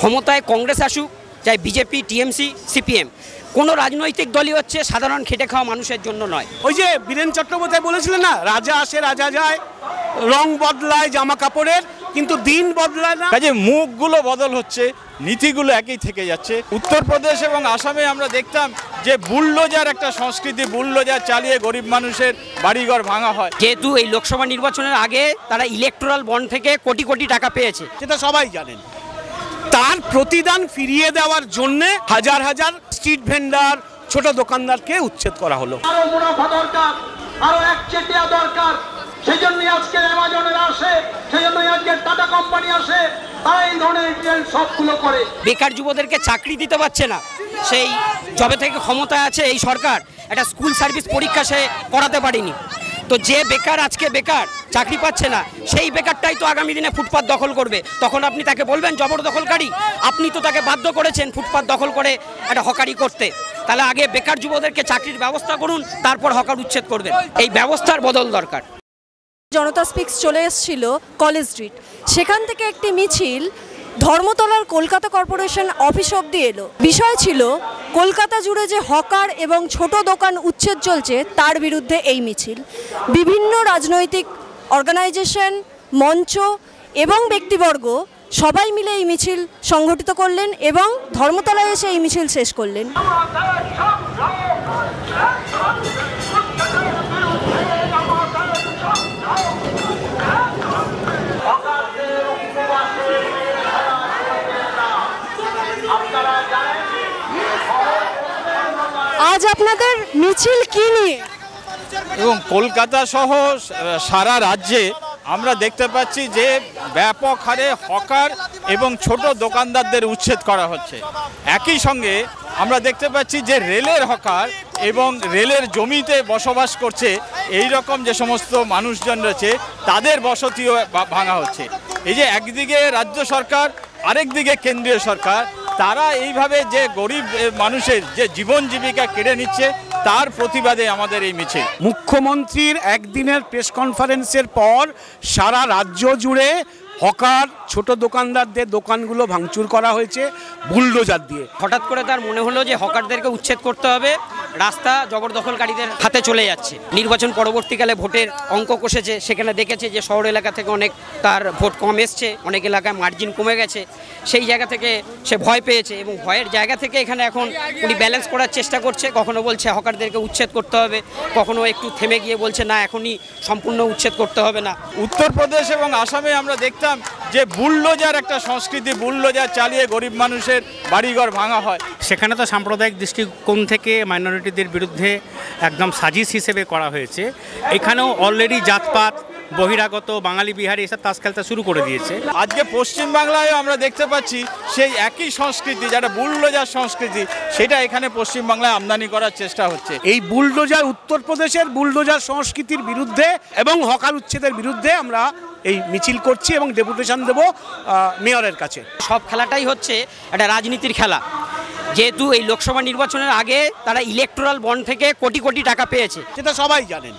ক্ষমতায় কংগ্রেস আসুক, চাই বিজেপি, টিএমসি, সিপিএম, কোনো রাজনৈতিক দলই হচ্ছে সাধারণ খেটে খাওয়া মানুষের জন্য নয়। ওই যে বীরেন চট্টোপাধ্যায় বলেছিলেন না, রাজা আসে রাজা যায়, রং বদলায় জামা কাপড়ের, কিন্তু দিন বদলায় না। কাজে মুখগুলো বদল হচ্ছে, নীতিগুলো একই থেকে যাচ্ছে। উত্তরপ্রদেশ এবং আসামে আমরা দেখতাম যে বুলডোজার একটা সংস্কৃতি, বুলডোজার চালিয়ে গরিব মানুষের বাড়িঘর ভাঙা হয়। যেহেতু এই লোকসভা নির্বাচনের আগে তারা ইলেকটোরাল বন্ড থেকে কোটি কোটি টাকা পেয়েছে, সেটা সবাই জানেন। তার প্রতিদান ফিরিয়ে দেওয়ার জন্য হাজার হাজার স্ট্রিট ভেন্ডার, ছোট দোকানদারকে উচ্ছেদ করা হলো। আরো মুনাফা দরকার, আরো একচেটিয়া দরকার। সেই জন্যই আজকে অ্যামাজনের আসে, সেই জন্যই আজকে টাটা কোম্পানি আসে, তারা এই ধরনের ইভেন্ট সবগুলো করে। বেকার যুবদেরকে চাকরি দিতে পারছে না। সেই যবে থেকে ক্ষমতায় আছে এই সরকার, একটা স্কুল সার্ভিস পরীক্ষা সে করাতে পারেনি। তো যে বেকার আজকে বেকার, চাকরি পাচ্ছে না, সেই বেকারটাই তো আগামী দিনে ফুটপাত দখল করবে। তখন আপনি তাকে বলবেন জবরদখলকারী? আপনি তো তাকে বাধ্য করেছেন ফুটপাত দখল করে একটা হকারি করতে। তাহলে আগে বেকার যুবদেরকে চাকরির ব্যবস্থা করুন, তারপর হকার উচ্ছেদ করবেন। এই ব্যবস্থার বদল দরকার। জনতা স্পিক্স চলে এসেছিল কলেজ স্ট্রিট, সেখান থেকে একটি মিছিল ধর্মতলার কলকাতা কর্পোরেশন অফিস অবধি এলো। বিষয় ছিল কলকাতা জুড়ে যে হকার এবং ছোট দোকান উচ্ছেদ চলছে তার বিরুদ্ধে এই মিছিল। বিভিন্ন রাজনৈতিক অর্গানাইজেশন, মঞ্চ এবং ব্যক্তিবর্গ সবাই মিলে এই মিছিল সংগঠিত করলেন এবং ধর্মতলায় এসে এই মিছিল শেষ করলেন। আজ আপনাদের মিছিল কি নিয়ে? এবং কলকাতা সহ সারা রাজ্যে আমরা দেখতে পাচ্ছি যে ব্যাপক হারে হকার এবং ছোট দোকানদারদের উচ্ছেদ করা হচ্ছে। একই সঙ্গে আমরা দেখতে পাচ্ছি যে রেলের হকার এবং রেলের জমিতে বসবাস করছে এই রকম যে সমস্ত মানুষজন রয়েছে তাদের বসতিও ভাঙা হচ্ছে। এই যে একদিকে রাজ্য সরকার, আরেকদিকে কেন্দ্রীয় সরকার, তারা এইভাবে যে গরিব মানুষের যে জীবন জীবিকা কেড়ে নিচ্ছে তার প্রতিবাদে আমাদের এই মিছিল। মুখ্যমন্ত্রীর একদিনের প্রেস কনফারেন্সের পর সারা রাজ্য জুড়ে হকার, ছোট দোকানদারদের দোকানগুলো ভাঙচুর করা হয়েছে বুলডোজার দিয়ে। হঠাৎ করে তার মনে হলো যে হকারদেরকে উচ্ছেদ করতে হবে, রাস্তা জবরদখলকারীদের হাতে চলে যাচ্ছে। নির্বাচন পরবর্তীকালে ভোটের অঙ্ক কষেছে, সেখানে দেখেছে যে শহর এলাকা থেকে অনেক তার ভোট কম এসছে, অনেক এলাকায় মার্জিন কমে গেছে। সেই জায়গা থেকে সে ভয় পেয়েছে এবং ভয়ের জায়গা থেকে এখানে এখন উনি ব্যালেন্স করার চেষ্টা করছে। কখনো বলছে হকারদেরকে উচ্ছেদ করতে হবে, কখনো একটু থেমে গিয়ে বলছে না এখনই সম্পূর্ণ উচ্ছেদ করতে হবে না। উত্তরপ্রদেশ এবং আসামে আমরা দেখতাম যে বুলডোজার একটা সংস্কৃতি, বুলডোজার চালিয়ে গরিব মানুষের বাড়িঘর ভাঙা হয়। সেখানে তো সাম্প্রদায়িক দৃষ্টিকোণ থেকে মাইনরিটিদের বিরুদ্ধে একদম সাজিশ হিসেবে করা হয়েছে। এখানেও অলরেডি জাতপাত, বহিরাগত, বাঙালি বিহারি এসব তাস খেলতে শুরু করে দিয়েছে। আজকে পশ্চিমবাংলায় আমরা দেখতে পাচ্ছি সেই একই সংস্কৃতি, যেটা বুলডোজার সংস্কৃতি, সেটা এখানে পশ্চিমবাংলায় আমদানি করার চেষ্টা হচ্ছে। এই বুলডোজার, উত্তরপ্রদেশের বুলডোজার সংস্কৃতির বিরুদ্ধে এবং হকার উচ্ছেদের বিরুদ্ধে আমরা এই মিছিল করছি এবং ডেপুটেশন দেব মেয়রের কাছে। সব খেলাটাই হচ্ছে একটা রাজনীতির খেলা। যেহেতু এই লোকসভা নির্বাচনের আগে তারা ইলেকটোরাল বন্ড থেকে কোটি কোটি টাকা পেয়েছে, সেটা সবাই জানেন।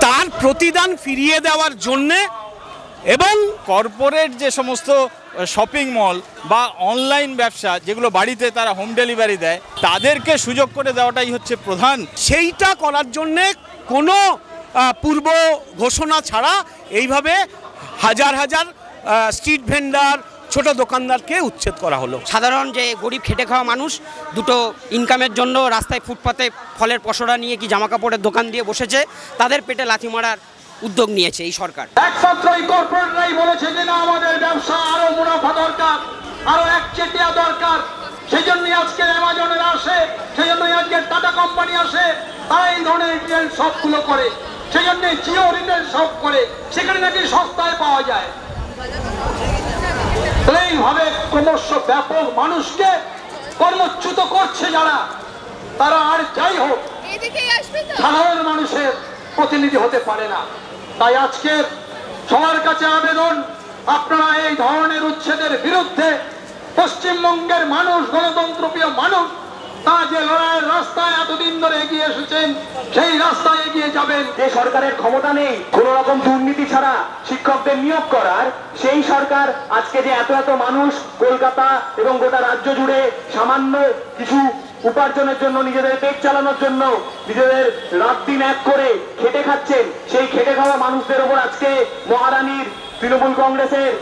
তার প্রতিদান ফিরিয়ে দেওয়ার জন্যে এবং কর্পোরেট যে সমস্ত শপিং মল বা অনলাইন ব্যবসা যেগুলো বাড়িতে তারা হোম ডেলিভারি দেয়, তাদেরকে সুযোগ করে দেওয়াটাই হচ্ছে প্রধান। সেইটা করার জন্যে কোনো পূর্ব ঘোষণা ছাড়া এইভাবে হাজার হাজার স্ট্রিট ভেন্ডার, ছোট দোকানদারকে উচ্ছেদ করা হলো। সাধারণ যে গরিব খেটে খাওয়া মানুষ দুটো ইনকামের জন্য রাস্তায় ফুটপাতে ফলের পসরা নিয়ে কি জামা কাপড়ের দোকান দিয়ে বসেছে, তাদের পেটে লাথি মারার উদ্যোগ নিয়েছে এই সরকার। একমাত্র এই কর্পোরেটরাই বলেছে যে না, আমাদের ব্যবসা আরো মুনাফা দরকার, আরো একচেটিয়া দরকার। সেই জন্যই আজকে অ্যামাজনের আসে, সেই জন্যই আজকে টাটা কোম্পানি আসে, তারা এই ধরনের রিটেল শপগুলো করে। সেই জন্য জিও রিটেল শপ করে, সেখানে নাকি সস্তায় পাওয়া যায়। এইভাবে ক্রমশ ব্যাপক মানুষকে কর্মচ্যুত করছে যারা, তারা আর যাই হোক সাধারণ মানুষের প্রতিনিধি হতে পারে না। তাই আজকে সবার কাছে আবেদন, আপনারা এই ধরনের উচ্ছেদের বিরুদ্ধে পশ্চিমবঙ্গের মানুষ, গণতন্ত্রপ্রিয় মানুষ তারা যে লড়াইয়ের রাস্তায় এতদিন ধরে এগিয়ে এসেছেন সেই রাস্তায় এগিয়ে যাবেন। যে সরকারের ক্ষমতা নেই কোন রকম দুর্নীতি ছাড়া শিক্ষকদের নিয়োগ করার, সেই সরকার আজকে যে এত এত মানুষ কলকাতা এবং গোটা রাজ্য জুড়ে সামান্য কিছু উপার্জনের জন্য, নিজেদের পেট চালানোর জন্য নিজেদের রাত দিন এক করে খেটে খাচ্ছেন, সেই খেটে খাওয়া মানুষদের ওপর আজকে মহারানীর তৃণমূল কংগ্রেসের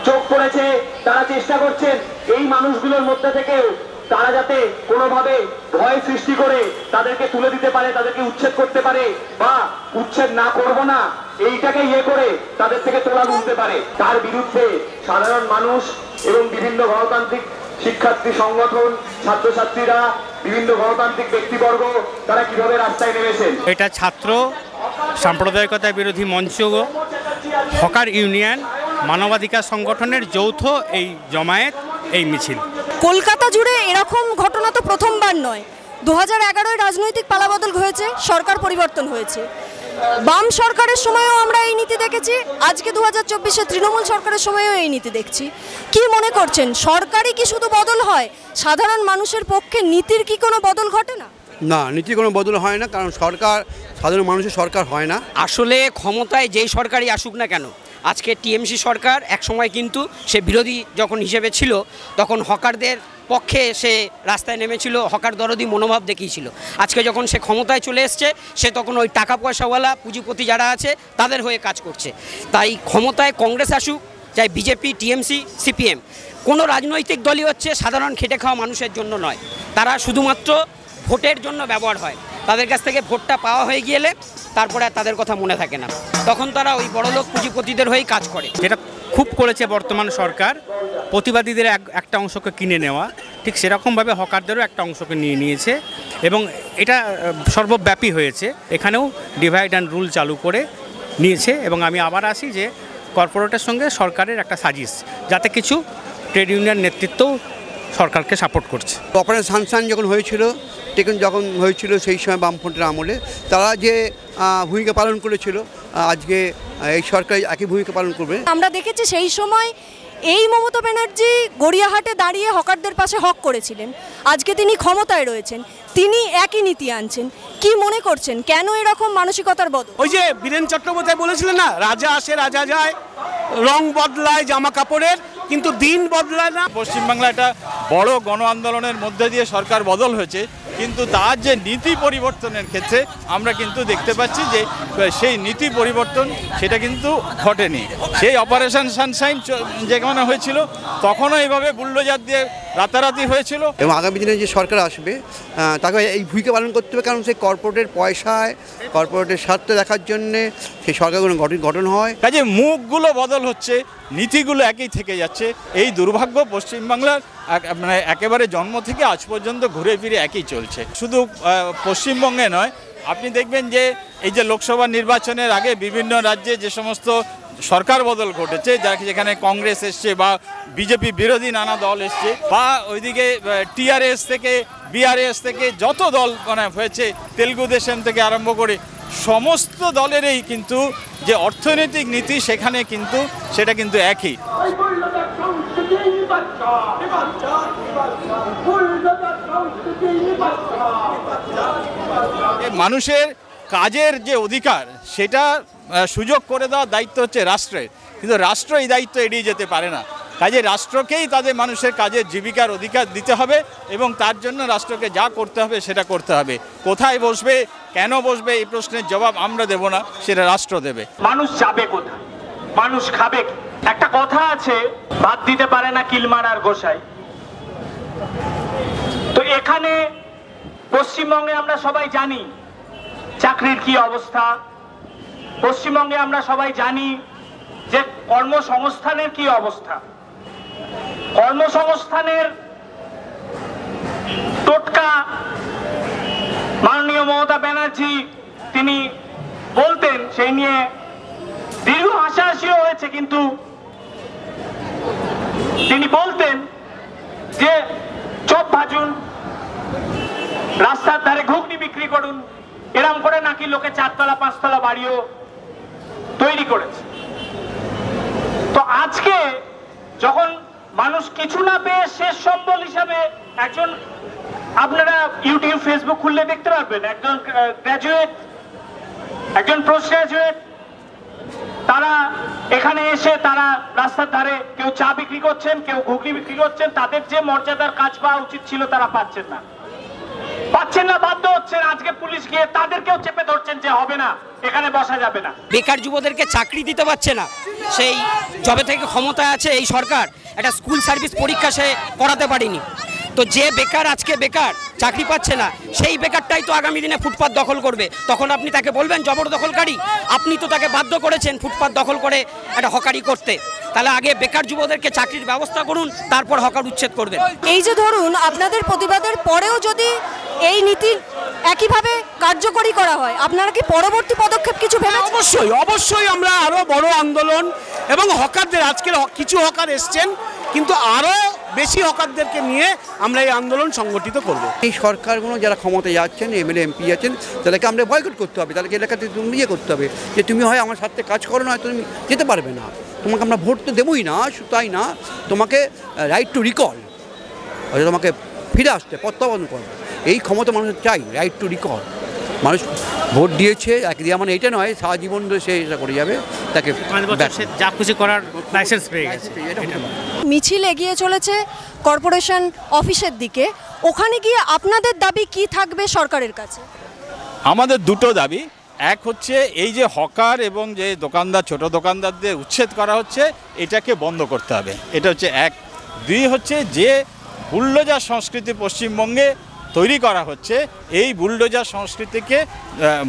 চোখ পড়েছে। তারা চেষ্টা করছেন এই মানুষগুলোর মধ্যে থেকেও তারা যাতে কোনোভাবে ভয় সৃষ্টি করে তাদেরকে তুলে দিতে পারে, তাদেরকে উচ্ছেদ করতে পারে, বা উচ্ছেদ না করব না এইটাকে করে তাদের থেকে তোলা তুলতে পারে। তার বিরুদ্ধে সাধারণ মানুষ এবং বিভিন্ন গণতান্ত্রিক শিক্ষার্থী সংগঠন, ছাত্রছাত্রীরা, বিভিন্ন গণতান্ত্রিক ব্যক্তিবর্গ তারা কিভাবে রাস্তায় নেমেছেন। এটা ছাত্র সাম্প্রদায়িকতা বিরোধী মঞ্চ, হকার ইউনিয়ন, মানবাধিকার সংগঠনের যৌথ এই জমায়েত, এই মিছিল। কলকাতা জুড়ে এরকম ঘটনা তো প্রথমবার নয়। 2011 রাজনৈতিক পালাবদল হয়েছে, সরকার পরিবর্তন হয়েছে। বাম সরকারের সময়ও আমরা এই নীতি দেখেছি, আজকে 2024-এ তৃণমূল সরকারের সময়ও এই নীতি দেখছি। কি মনে করছেন, সরকারই কি শুধু বদল হয়, সাধারণ মানুষের পক্ষে নীতির কি কোনো বদল ঘটে না? না, নীতি কোনো বদল হয় না, কারণ সরকার সাধারণ মানুষের সরকার হয় না। আসলে ক্ষমতায় যেই সরকারই আসুক না কেন, আজকে টিএমসি সরকার এক সময় কিন্তু সে বিরোধী যখন হিসেবে ছিল তখন হকারদের পক্ষে সে রাস্তায় নেমেছিল, হকার দরদি মনোভাব দেখিয়েছিল। আজকে যখন সে ক্ষমতায় চলে এসছে সে তখন ওই টাকা পয়সাওয়ালা পুঁজিপতি যারা আছে তাদের হয়ে কাজ করছে। তাই ক্ষমতায় কংগ্রেস আসুক, চাই বিজেপি, টিএমসি, সিপিএম, কোনো রাজনৈতিক দলই হচ্ছে সাধারণ খেটে খাওয়া মানুষের জন্য নয়। তারা শুধুমাত্র ভোটের জন্য ব্যবহার হয়। তাদের কাছ থেকে ভোটটা পাওয়া হয়ে গেলে তারপরে আর তাদের কথা মনে থাকে না, তখন তারা ওই বড়লোক পুঁজিপতিদের হয়েই কাজ করে। যেটা খুব করেছে বর্তমান সরকার, প্রতিবাদীদের একটা অংশকে কিনে নেওয়া, ঠিক সেরকমভাবে হকারদেরও একটা অংশকে নিয়ে নিয়েছে এবং এটা সর্বব্যাপী হয়েছে। এখানেও ডিভাইড অ্যান্ড রুল চালু করে নিয়েছে এবং আমি আবার আসি যে কর্পোরেটের সঙ্গে সরকারের একটা সাজিশ, যাতে কিছু ট্রেড ইউনিয়ন নেতৃত্বও সরকারকে সাপোর্ট করছে। অপারেশন সানশাইন যখন হয়েছিল, যখন হয়েছিল সেই সময় বামফ্রন্টের আমলে তারা যে ভূমিকা পালন করেছিল, আজকে এই সরকার একই ভূমিকা পালন করবে। আমরা দেখেছি সেই সময় এই মমতা ব্যানার্জি গড়িয়াহাটে দাঁড়িয়ে হকারদের পাশে হক করেছিলেন, আজকে তিনি ক্ষমতায় রয়েছেন, তিনি একই নীতি আনছেন। কি মনে করছেন, কেন এরকম মানসিকতার বদল? ওই যে বীরেন চট্টোপাধ্যায় বলেছিলেন না, রাজা আসে রাজা যায়, রং বদলায় জামা কাপড়ের কিন্তু দিন বদলায় না। পশ্চিমবাংলা একটা বড় গণ আন্দোলনের মধ্যে দিয়ে সরকার বদল হয়েছে, কিন্তু তার যে নীতি পরিবর্তনের ক্ষেত্রে আমরা কিন্তু দেখতে পাচ্ছি যে সেই নীতি পরিবর্তন সেটা কিন্তু ঘটেনি। সেই অপারেশন সানশাইন যেখানে হয়েছিল তখনও এইভাবে বুলডোজার দিয়ে রাতারাতি হয়েছিল। এবং আগামী দিনে যে সরকার আসবে তাকে এই ভূমিকা পালন করতে হবে, কারণ সেই কর্পোরেটের পয়সায়, কর্পোরেটের স্বার্থ দেখার জন্যে সেই সরকারগুলো গঠন হয়। কাজে মুখগুলো বদল হচ্ছে, নীতিগুলো একই থেকে যাচ্ছে। এই দুর্ভাগ্য পশ্চিমবাংলার মানে একেবারে জন্ম থেকে আজ পর্যন্ত ঘুরে ফিরে একই চলছে। শুধু পশ্চিমবঙ্গে নয়, আপনি দেখবেন যে এই যে লোকসভা নির্বাচনের আগে বিভিন্ন রাজ্যে যে সমস্ত সরকার বদল ঘটেছে, যেখানে কংগ্রেস এসছে বা বিজেপি বিরোধী নানা দল এসছে, বা ওইদিকে টিআরএস থেকে বিআরএস থেকে যত দল মানে হয়েছে, তেলুগু দেশম থেকে আরম্ভ করে সমস্ত দলেরই কিন্তু যে অর্থনৈতিক নীতি সেখানে কিন্তু সেটা কিন্তু একই। মানুষের কাজের যে অধিকার সেটা সুযোগ করে দেওয়ার দায়িত্ব হচ্ছে রাষ্ট্রের, কিন্তু রাষ্ট্র এই দায়িত্ব এড়িয়ে যেতে পারে না। কাজে রাষ্ট্রকেই তাদের মানুষের কাজের জীবিকার অধিকার দিতে হবে এবং তার জন্য রাষ্ট্রকে যা করতে হবে সেটা করতে হবে। কোথায় বসবে, কেন বসবে, এই প্রশ্নের জবাব আমরা দেব না, সেটা রাষ্ট্র দেবে। মানুষ যাবে কোথায়, মানুষ খাবে কি? একটা কথা আছে, ভাত দিতে পারে না কিলমার আর গোসাই। তো এখানে পশ্চিমবঙ্গে আমরা সবাই জানি চাকরির কি অবস্থা, পশ্চিমবঙ্গে আমরা সবাই জানি যে কর্মসংস্থানের কি অবস্থা। কর্মসংস্থানের টোটকা মাননীয় মমতা ব্যানার্জি তিনি বলতেন, সেই নিয়ে দীর্ঘ হাসাহাসিও হয়েছে, কিন্তু তিনি বলতেন যে চপ ভাজুন, রাস্তার ধারে ঘুগনি বিক্রি করুন, এরম করে নাকি লোকে 4তলা 5তলা বাড়িও তৈরি করেছে। তো আজকে যখন মানুষ কিছু না পেয়ে শেষ সম্বল হিসাবে একজন আপনারা ইউটিউব ফেসবুক খুললে দেখতে পারবেন একজন গ্র্যাজুয়েট, একজন পোস্ট গ্র্যাজুয়েট, তারা এখানে এসে তারা রাস্তার ধারে কেউ চা বিক্রি করছেন, কেউ ঘুগনি বিক্রি করছেন। তাদের যে মর্যাদার কাজ পাওয়া উচিত ছিল তারা পাচ্ছেন না, বাধ্য হচ্ছেন। আজকে পুলিশ গিয়ে তাদেরকেও চেপে ধরছেন যে হবে না, এখানে বসা যাবে না। বেকার যুবদেরকে চাকরি দিতে পারছে না, সেই যবে থেকে ক্ষমতায় আছে এই সরকার একটা স্কুল সার্ভিস পরীক্ষা সে করাতে পারেনি। তো যে বেকার আজকে বেকার চাকরি পাচ্ছে না, সেই বেকারটাই তো আগামী দিনে ফুটপাত দখল করবে। তখন আপনি তাকে বলবেন জবরদখলকারী? আপনি তো তাকে বাধ্য করেছেন ফুটপাত দখল করে একটা হকারি করতে। তাহলে আগে বেকার যুবদেরকে চাকরির ব্যবস্থা করুন, তারপর হকার উচ্ছেদ করবেন। এই যে ধরুন আপনাদের প্রতিবাদের পরেও যদি এই নীতি একইভাবে কার্যকরী করা হয়, আপনারা কি পরবর্তী পদক্ষেপ কিছু ভেবেছেন? অবশ্যই আমরা আরো বড় আন্দোলন এবং হকারদের, আজকের কিছু হকার এসছেন কিন্তু আরো বেশি হকারদেরকে নিয়ে আমরা এই আন্দোলন সংগঠিত করব। এই সরকারগুলো যারা ক্ষমতায় যাচ্ছেন, এমএলএ এমপি আছেন, তাদেরকে আমরা বয়কট করতে হবে। তাদেরকে এলাকাতে তুমি ইয়ে করতে হবে যে তুমি হয় আমার সাথে কাজ করো না, তুমি যেতে পারবে না, তোমাকে আমরা ভোট তো দেবোই না। শুধু তাই না, তোমাকে রাইট টু রিকল, তোমাকে ফিরে আসতে প্রত্যাবর্তন করবে, এই ক্ষমতা মানুষের চাই। রাইট টু রিকল, মানুষ ভোট দিয়েছে এক দিয়ে মানে এটা নয় সারা জীবন ধরে সে এটা করে যাবে, তাকে যা খুশি করার লাইসেন্স পেয়ে গেছে। মিছিল এগিয়ে চলেছে কর্পোরেশন অফিসের দিকে, ওখানে গিয়ে আপনাদের দাবি কি থাকবে সরকারের কাছে? আমাদের দুটো দাবি। এক হচ্ছে এই যে হকার এবং যে দোকানদার, ছোট দোকানদারদের উচ্ছেদ করা হচ্ছে, এটাকে বন্ধ করতে হবে। এটা হচ্ছে এক। দুই হচ্ছে যে বুলডোজার সংস্কৃতি পশ্চিমবঙ্গে তৈরি করা হচ্ছে, এই বুলডোজার সংস্কৃতিকে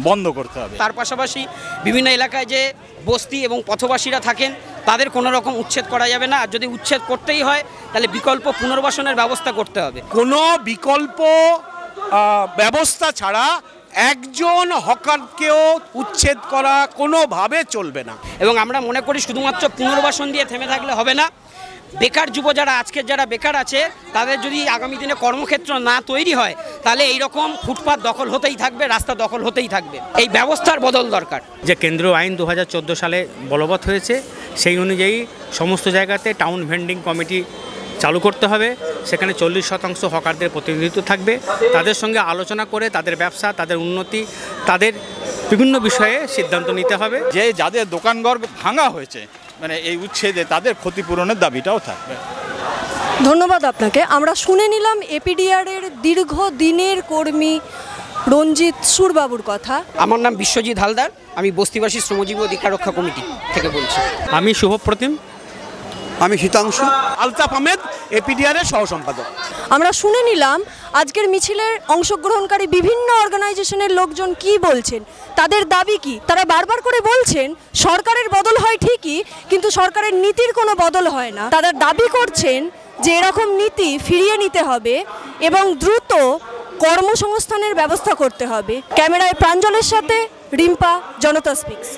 বন্ধ করতে হবে। তার পাশাপাশি বিভিন্ন এলাকায় যে বস্তি এবং পথবাসীরা থাকেন তাদের কোনো রকম উচ্ছেদ করা যাবে না। আর যদি উচ্ছেদ করতেই হয় তাহলে বিকল্প পুনর্বাসনের ব্যবস্থা করতে হবে। কোনো বিকল্প ব্যবস্থা ছাড়া একজন হকারকেও উচ্ছেদ করা কোনোভাবে চলবে না। এবং আমরা মনে করি শুধুমাত্র পুনর্বাসন দিয়ে থেমে থাকলে হবে না। বেকার যুব যারা আজকের যারা বেকার আছে তাদের যদি আগামী দিনে কর্মক্ষেত্র না তৈরি হয় তাহলে এই রকম ফুটপাত দখল হতেই থাকবে, রাস্তা দখল হতেই থাকবে। এই ব্যবস্থার বদল দরকার। যে কেন্দ্রীয় আইন 2014 সালে বলবৎ হয়েছে, সেই অনুযায়ী সমস্ত জায়গাতে টাউন ভেন্ডিং কমিটি চালু করতে হবে। সেখানে 40% হকারদের প্রতিনিধিত্ব থাকবে। তাদের সঙ্গে আলোচনা করে তাদের ব্যবসা, তাদের উন্নতি, তাদের বিভিন্ন বিষয়ে সিদ্ধান্ত নিতে হবে। যে যাদের দোকানঘর ভাঙা হয়েছে মানে এই উচ্ছেদে, তাদের ক্ষতিপূরণের দাবিটাও থাকবে। ধন্যবাদ আপনাকে। আমরা শুনে নিলাম এপিডিআর-এর দীর্ঘদিনের কর্মী রঞ্জিত সুরবাবুর কথা। আমার নাম বিশ্বজিৎ হালদার, আমি বস্তিবাসী শ্রমজীবী অধিকার রক্ষা কমিটি থেকে বলছি। আমি শুভপ্রতিম। আমি শীতাংশু। আলতাফ আহমেদ, এপিডিআর-এর সহ সম্পাদক। আমরা শুনে নিলাম আজকের মিছিলের অংশগ্রহণকারী বিভিন্ন অর্গানাইজেশনের লোকজন কি বলছেন, তাদের দাবি কি। তারা বারবার করে বলছেন সরকারের বদল হয় ঠিকই, কিন্তু সরকারের নীতির কোনো বদল হয় না। তারা দাবি করছেন যে এরকম নীতি ফিরিয়ে নিতে হবে এবং দ্রুত কর্মসংস্থানের ব্যবস্থা করতে হবে। ক্যামেরায় প্রাঞ্জলের সাথে রিম্পা, জনতা স্পিক্স।